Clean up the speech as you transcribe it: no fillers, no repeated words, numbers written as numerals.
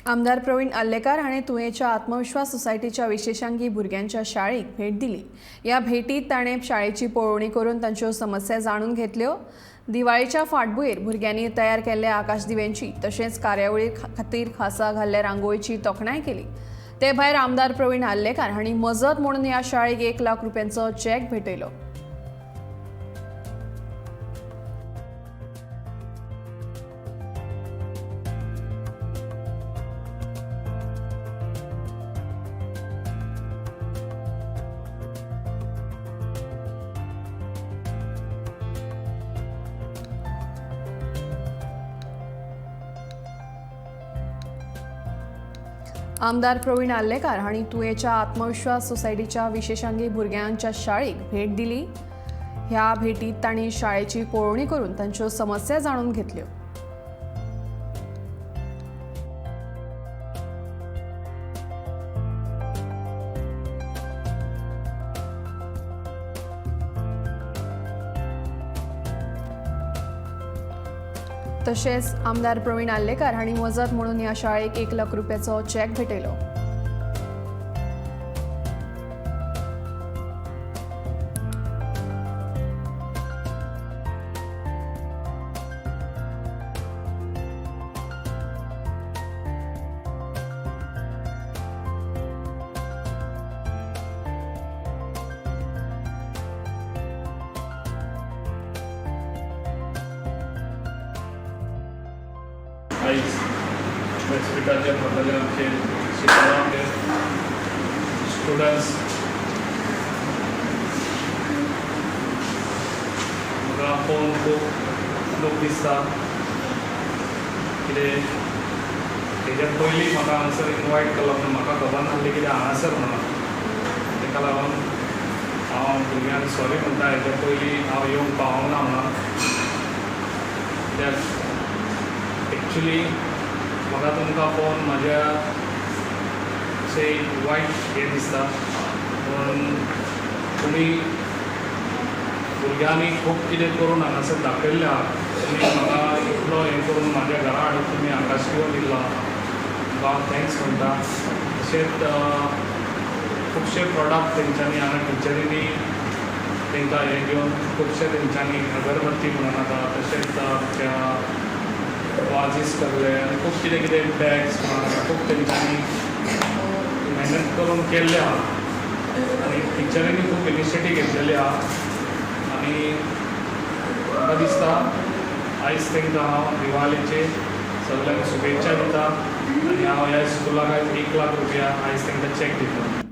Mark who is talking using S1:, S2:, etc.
S1: आमदार प्रवीण आल्लेकार हाणें तुयेच्या आत्मविश्वास सोसायटीच्या विशेषांगी भुरग्यांच्या शाळेक भेट दिली। ह्या भेटीत ताणें शाळेची पळोवणी करून तांच्यो समस्या जाणून घेतल्यो। दिवाळीच्या फाटभुंयेर भुरग्यांनी तयार केल्ल्या आकाशदिव्यांची तशेंच कार्यावळी खातीर खासा घाल्ल्या रांगोळीची तोखणाय केली। ते भायर आमदार प्रवीण आल्लेकार हांणी मजत म्हणून ह्या शाळेक 1 लाख रुपयांचो चॅक भेटयलो। आमदार प्रवीण आल्लेकार हांणी तुयेच्या आत्मविश्वास सोसायटीच्या विशेषांगी भुरग्यांच्या शाळेक भेट दिली। ह्या भेटीत तांणी शाळेची पळोवणी करून तांच्यो समस्या जाणून घेतल्यो। तशेंच आमदार प्रवीण आल्लेकार हांणी मजत म्हणून ह्या शाळेक 1 लाख रुपयांचो चॅक भेटयलो।
S2: आयज हॉस्पिटलाच्या बद्दल आमचे शिक्षकांचे स्टुडंट्स म्हाका पळोवन खूब लोक दिसता कितें तेज्या पयलीं म्हाका हांगासर इनवायट केलो पूण म्हाका खबर नासली कितें हांगासर म्हणून तेका लागून हांव भुरग्यांक सॉरी म्हणटा हेच्या पयलीं हांव येवंक पावूंक ना म्हणून कित्याक एक्चुअली म्हाका तुमकां पळोवन म्हाज्या अशें वायट हें दिसता पूण तुमी भुरग्यांनी खूब कितें करून हांगासर दाखयल्लें आहा। तुमी म्हाका इतलो हें करून म्हाज्या घरा हाडून तुमी आकाशदिवो दिलो तुमकां हांव थँक्स म्हणटा। तशेंच खुबशे प्रॉडक्ट तेंच्यांनी हांगा टिचरींनी तांकां हें घेवन खुबशे तेंच्यांनी अगरबत्ती म्हणून आतां तशेंच वाजीस करले आनी खूब कितें कितें बॅग्स खूब तेंच्यांनी मेहनत करून केल्ले आहा आनी टिचरींनी खूब इनिशिएटीव घेतलेली आहा आनी म्हाका दिसता आयज तांकां हांव दिवाळेचे सगळ्यांक शुभेच्छा दिता आनी हांव ह्या स्कुलाक 1 लाख रुपया आयज तांकां चॅक दिता।